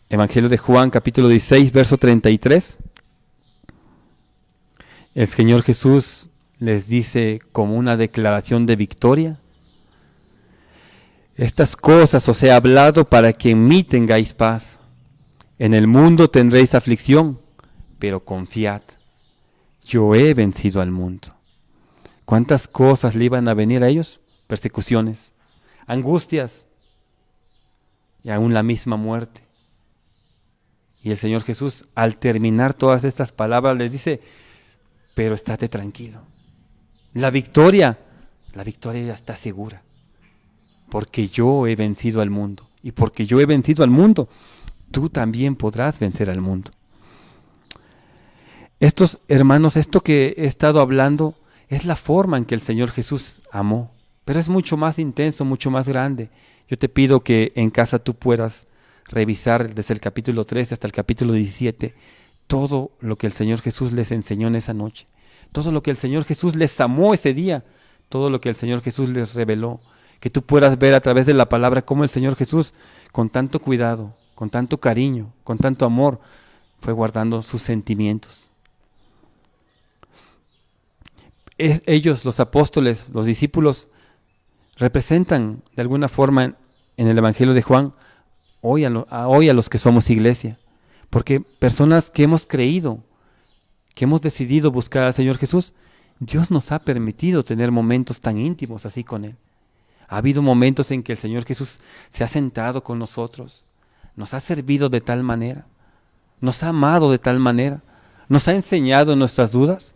Evangelio de Juan, capítulo 16, verso 33. El Señor Jesús les dice como una declaración de victoria: estas cosas os he hablado para que en mí tengáis paz. En el mundo tendréis aflicción, pero confiad, yo he vencido al mundo. ¿Cuántas cosas le iban a venir a ellos? Persecuciones, angustias y aún la misma muerte. Y el Señor Jesús, al terminar todas estas palabras, les dice: pero estate tranquilo. La victoria ya está segura. Porque yo he vencido al mundo. Y porque yo he vencido al mundo, tú también podrás vencer al mundo. Estos hermanos, esto que he estado hablando es la forma en que el Señor Jesús amó. Pero es mucho más intenso, mucho más grande. Yo te pido que en casa tú puedas revisar desde el capítulo 13 hasta el capítulo 17 todo lo que el Señor Jesús les enseñó en esa noche. Todo lo que el Señor Jesús les amó ese día. Todo lo que el Señor Jesús les reveló. Que tú puedas ver a través de la palabra cómo el Señor Jesús, con tanto cuidado, con tanto cariño, con tanto amor, fue guardando sus sentimientos. Ellos, los apóstoles, los discípulos, representan de alguna forma en el Evangelio de Juan hoy a los que somos iglesia. Porque personas que hemos creído, que hemos decidido buscar al Señor Jesús, Dios nos ha permitido tener momentos tan íntimos así con Él. Ha habido momentos en que el Señor Jesús se ha sentado con nosotros, nos ha servido de tal manera, nos ha amado de tal manera, nos ha enseñado nuestras dudas,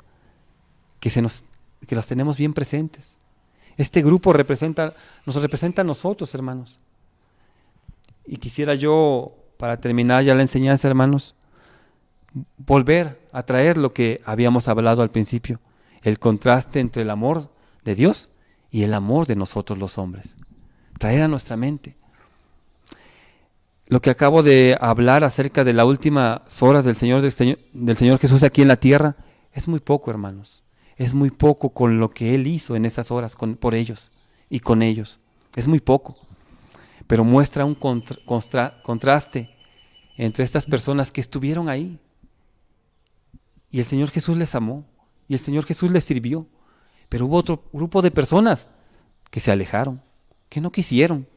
que las tenemos bien presentes. Este grupo nos representa a nosotros, hermanos. Y quisiera yo, para terminar ya la enseñanza, hermanos, volver a traer lo que habíamos hablado al principio, el contraste entre el amor de Dios y el amor de nosotros los hombres. Traer a nuestra mente lo que acabo de hablar acerca de las últimas horas del Señor Jesús aquí en la tierra. Es muy poco, hermanos. Es muy poco con lo que Él hizo en esas horas por ellos y con ellos. Es muy poco. Pero muestra un contraste entre estas personas que estuvieron ahí. Y el Señor Jesús les amó. Y el Señor Jesús les sirvió. Pero hubo otro grupo de personas que se alejaron, que no quisieron,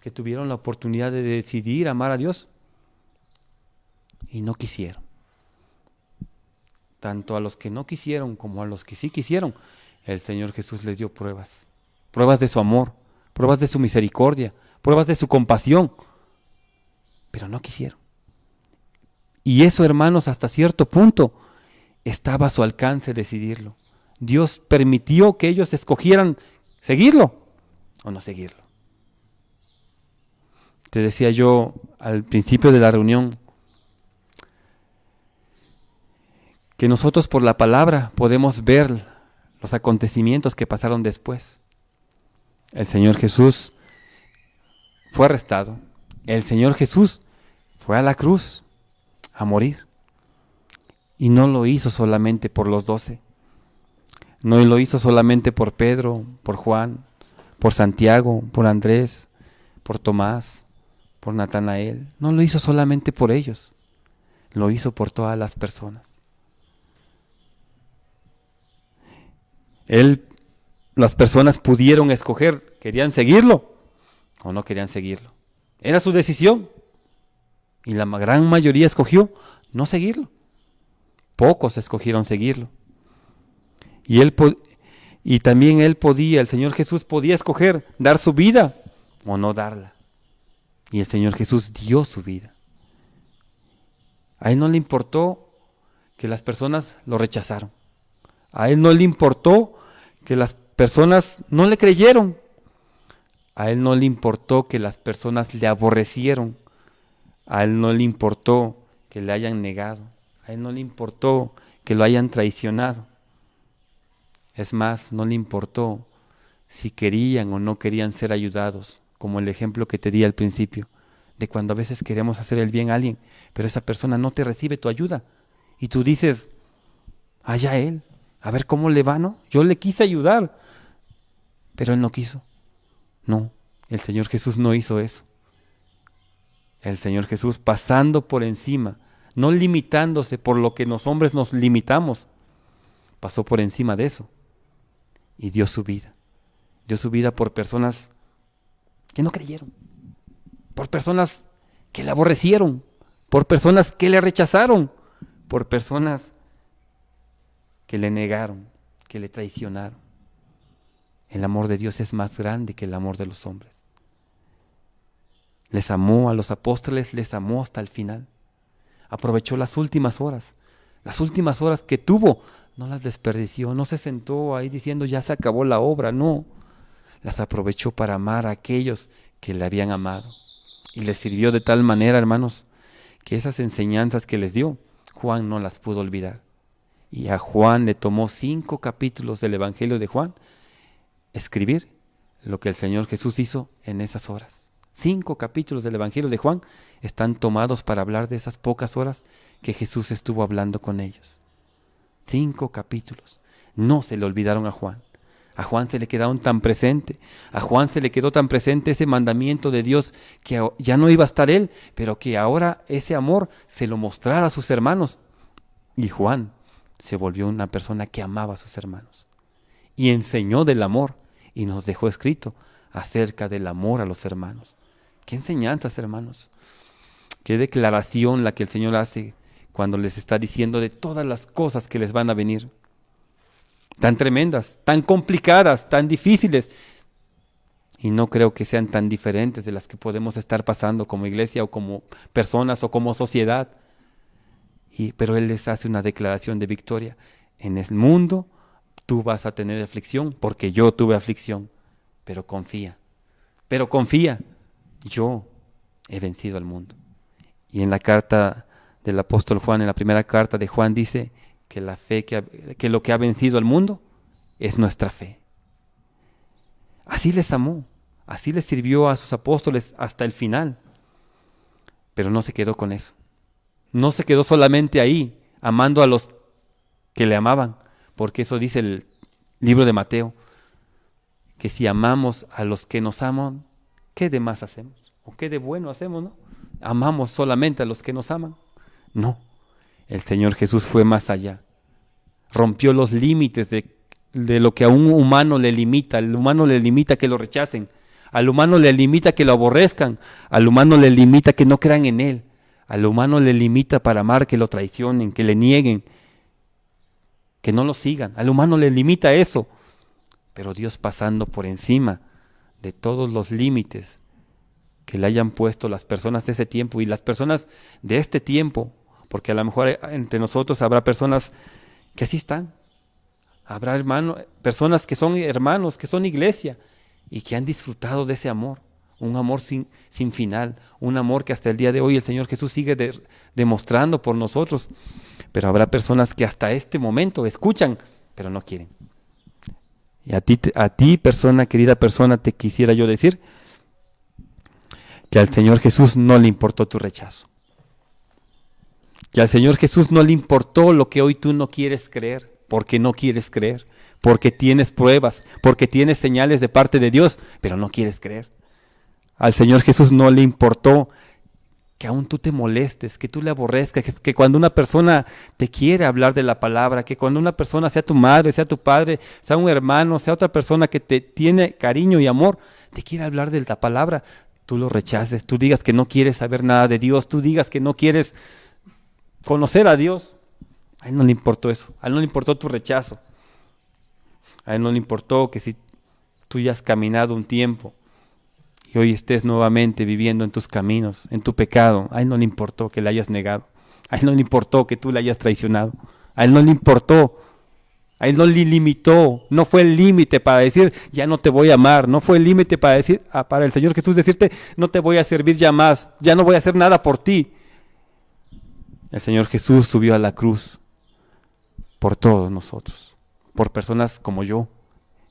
que tuvieron la oportunidad de decidir amar a Dios y no quisieron. Tanto a los que no quisieron como a los que sí quisieron, el Señor Jesús les dio pruebas. Pruebas de su amor, pruebas de su misericordia, pruebas de su compasión. Pero no quisieron. Y eso, hermanos, hasta cierto punto estaba a su alcance decidirlo. Dios permitió que ellos escogieran seguirlo o no seguirlo. Te decía yo al principio de la reunión que nosotros por la palabra podemos ver los acontecimientos que pasaron después. El Señor Jesús fue arrestado. El Señor Jesús fue a la cruz a morir. Y no lo hizo solamente por los 12. No lo hizo solamente por Pedro, por Juan, por Santiago, por Andrés, por Tomás, por Natanael. No lo hizo solamente por ellos. Lo hizo por todas las personas. Las personas pudieron escoger, ¿querían seguirlo o no querían seguirlo? Era su decisión. Y la gran mayoría escogió no seguirlo. Pocos escogieron seguirlo. Y también el Señor Jesús podía escoger dar su vida o no darla. Y el Señor Jesús dio su vida. A Él no le importó que las personas lo rechazaron. A Él no le importó que las personas no le creyeron. A Él no le importó que las personas le aborrecieron. A Él no le importó que le hayan negado. A Él no le importó que lo hayan traicionado. Es más, no le importó si querían o no querían ser ayudados, como el ejemplo que te di al principio, de cuando a veces queremos hacer el bien a alguien, pero esa persona no te recibe tu ayuda. Y tú dices, allá él, a ver cómo le va, ¿no? Yo le quise ayudar, pero él no quiso. No, el Señor Jesús no hizo eso. El Señor Jesús pasando por encima, no limitándose por lo que los hombres nos limitamos, pasó por encima de eso y dio su vida. Dio su vida por personas que no creyeron, por personas que le aborrecieron, por personas que le rechazaron, por personas que le negaron, que le traicionaron. El amor de Dios es más grande que el amor de los hombres. Les amó a los apóstoles, les amó hasta el final. Aprovechó las últimas horas que tuvo, no las desperdició, no se sentó ahí diciendo ya se acabó la obra, no. Las aprovechó para amar a aquellos que le habían amado. Y les sirvió de tal manera, hermanos, que esas enseñanzas que les dio, Juan no las pudo olvidar. Y a Juan le tomó 5 capítulos del Evangelio de Juan escribir lo que el Señor Jesús hizo en esas horas. 5 capítulos del Evangelio de Juan están tomados para hablar de esas pocas horas que Jesús estuvo hablando con ellos. 5 capítulos. No se le olvidaron a Juan. A Juan se le quedaron tan presente. A Juan se le quedó tan presente ese mandamiento de Dios que ya no iba a estar él, pero que ahora ese amor se lo mostrara a sus hermanos. Y Juan se volvió una persona que amaba a sus hermanos. Y enseñó del amor y nos dejó escrito acerca del amor a los hermanos. ¿Qué enseñanzas, hermanos? Qué declaración la que el Señor hace cuando les está diciendo de todas las cosas que les van a venir. Tan tremendas, tan complicadas, tan difíciles. Y no creo que sean tan diferentes de las que podemos estar pasando como iglesia o como personas o como sociedad. Pero Él les hace una declaración de victoria. En el mundo tú vas a tener aflicción porque yo tuve aflicción. Pero confía, yo he vencido al mundo. Y en la carta del apóstol Juan, en la primera carta de Juan, dice que la fe, que lo que ha vencido al mundo es nuestra fe. Así les amó, así les sirvió a sus apóstoles hasta el final. Pero no se quedó con eso. No se quedó solamente ahí, amando a los que le amaban, porque eso dice el libro de Mateo, que si amamos a los que nos aman, ¿qué de más hacemos? ¿O qué de bueno hacemos, no? ¿Amamos solamente a los que nos aman? No, el Señor Jesús fue más allá. Rompió los límites de lo que a un humano le limita. Al humano le limita que lo rechacen. Al humano le limita que lo aborrezcan. Al humano le limita que no crean en Él. Al humano le limita para amar que lo traicionen, que le nieguen, que no lo sigan. Al humano le limita eso. Pero Dios, pasando por encima de todos los límites que le hayan puesto las personas de ese tiempo y las personas de este tiempo, porque a lo mejor entre nosotros habrá personas que así están. Habrá personas que son hermanos, que son iglesia y que han disfrutado de ese amor. Un amor sin final, un amor que hasta el día de hoy el Señor Jesús sigue demostrando por nosotros. Pero habrá personas que hasta este momento escuchan, pero no quieren. Y a ti, persona, querida persona, te quisiera yo decir que al Señor Jesús no le importó tu rechazo. Que al Señor Jesús no le importó lo que hoy tú no quieres creer, porque no quieres creer, porque tienes pruebas, porque tienes señales de parte de Dios, pero no quieres creer. Al Señor Jesús no le importó que aún tú te molestes, que tú le aborrezcas, que cuando una persona te quiere hablar de la palabra, que cuando una persona, sea tu madre, sea tu padre, sea un hermano, sea otra persona que te tiene cariño y amor, te quiere hablar de la palabra, tú lo rechaces, tú digas que no quieres saber nada de Dios, tú digas que no quieres conocer a Dios. A Él no le importó eso, a Él no le importó tu rechazo, a Él no le importó que si tú ya has caminado un tiempo y hoy estés nuevamente viviendo en tus caminos, en tu pecado, a Él no le importó que le hayas negado, a Él no le importó que tú le hayas traicionado, a Él no le importó, a Él no le limitó, no fue el límite para decir ya no te voy a amar, no fue el límite para decir, para el Señor Jesús decirte no te voy a servir ya más, ya no voy a hacer nada por ti. El Señor Jesús subió a la cruz por todos nosotros, por personas como yo,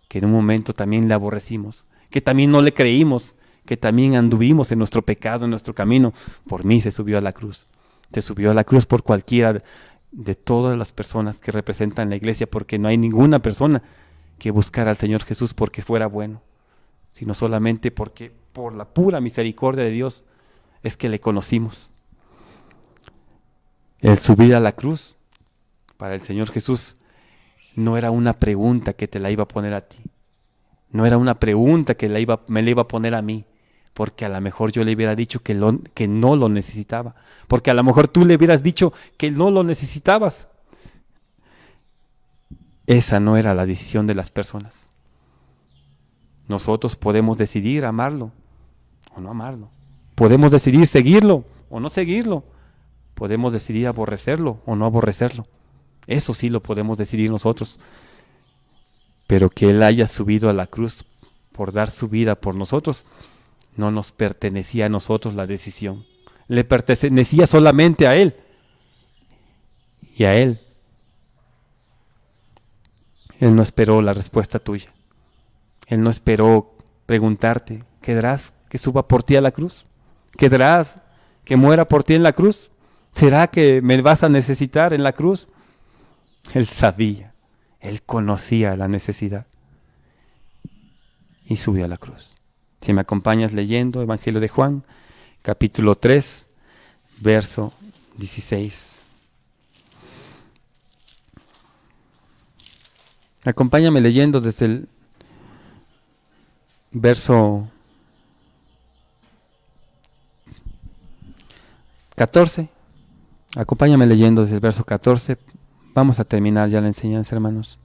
que en un momento también le aborrecimos, que también no le creímos, que también anduvimos en nuestro pecado, en nuestro camino. Por mí se subió a la cruz. Se subió a la cruz por cualquiera de todas las personas que representan la iglesia, porque no hay ninguna persona que buscara al Señor Jesús porque fuera bueno, sino solamente porque por la pura misericordia de Dios es que le conocimos. El subir a la cruz para el Señor Jesús no era una pregunta que te la iba a poner a ti. No era una pregunta que me la iba a poner a mí, porque a lo mejor yo le hubiera dicho que no lo necesitaba, porque a lo mejor tú le hubieras dicho que no lo necesitabas. Esa no era la decisión de las personas. Nosotros podemos decidir amarlo o no amarlo. Podemos decidir seguirlo o no seguirlo. Podemos decidir aborrecerlo o no aborrecerlo. Eso sí lo podemos decidir nosotros. Pero que Él haya subido a la cruz por dar su vida por nosotros, no nos pertenecía a nosotros la decisión. Le pertenecía solamente a Él. Y a Él. Él no esperó la respuesta tuya. Él no esperó preguntarte, ¿querrás que suba por ti a la cruz? ¿Querrás que muera por ti en la cruz? ¿Será que me vas a necesitar en la cruz? Él sabía, Él conocía la necesidad y subió a la cruz. Si me acompañas leyendo Evangelio de Juan, capítulo 3, verso 16. Acompáñame leyendo desde el verso 14. Acompáñame leyendo desde el verso 14. Vamos a terminar ya la enseñanza, hermanos.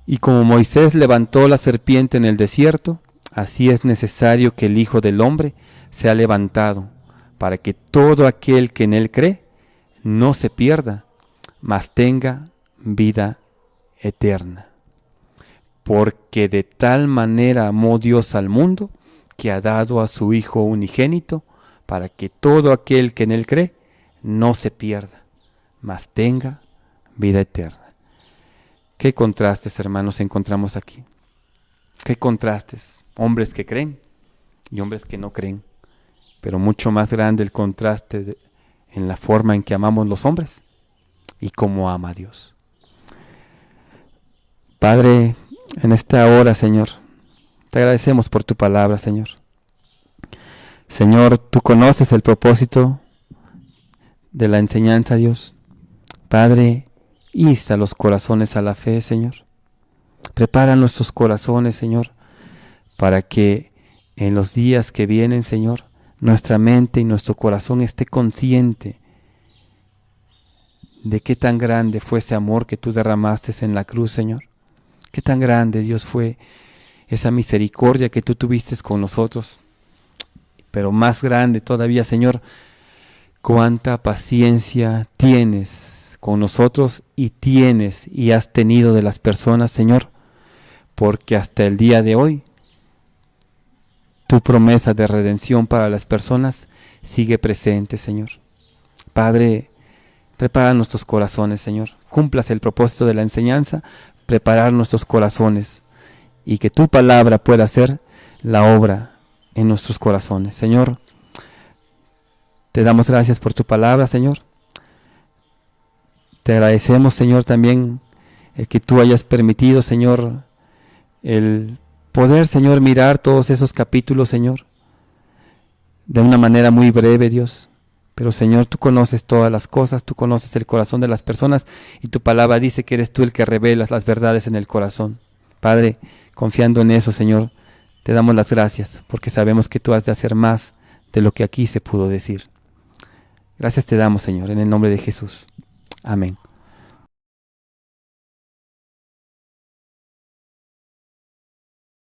Y como Moisés levantó la serpiente en el desierto, así es necesario que el Hijo del Hombre sea levantado, para que todo aquel que en él cree no se pierda, mas tenga vida eterna. Porque de tal manera amó Dios al mundo, que ha dado a su Hijo unigénito, para que todo aquel que en él cree no se pierda, mas tenga vida eterna. ¿Qué contrastes, hermanos, encontramos aquí? ¿Qué contrastes? Hombres que creen y hombres que no creen. Pero mucho más grande el contraste en la forma en que amamos los hombres y cómo ama a Dios. Padre, en esta hora, Señor, te agradecemos por tu palabra, Señor. Señor, tú conoces el propósito de la enseñanza, Dios. Padre, insta los corazones a la fe, Señor. Prepara nuestros corazones, Señor, para que en los días que vienen, Señor, nuestra mente y nuestro corazón esté consciente de qué tan grande fue ese amor que tú derramaste en la cruz, Señor. Qué tan grande, Dios, fue esa misericordia que tú tuviste con nosotros. Pero más grande todavía, Señor, cuánta paciencia tienes con nosotros y tienes y has tenido de las personas, Señor, porque hasta el día de hoy tu promesa de redención para las personas sigue presente, Señor. Padre, prepara nuestros corazones, Señor. Cumplas el propósito de la enseñanza, preparar nuestros corazones y que tu palabra pueda hacer la obra en nuestros corazones. Señor, te damos gracias por tu palabra, Señor. Te agradecemos, Señor, también el que tú hayas permitido, Señor, el poder, Señor, mirar todos esos capítulos, Señor, de una manera muy breve, Dios. Pero, Señor, tú conoces todas las cosas, tú conoces el corazón de las personas y tu palabra dice que eres tú el que revelas las verdades en el corazón. Padre, confiando en eso, Señor, te damos las gracias porque sabemos que tú has de hacer más de lo que aquí se pudo decir. Gracias te damos, Señor, en el nombre de Jesús. Amén.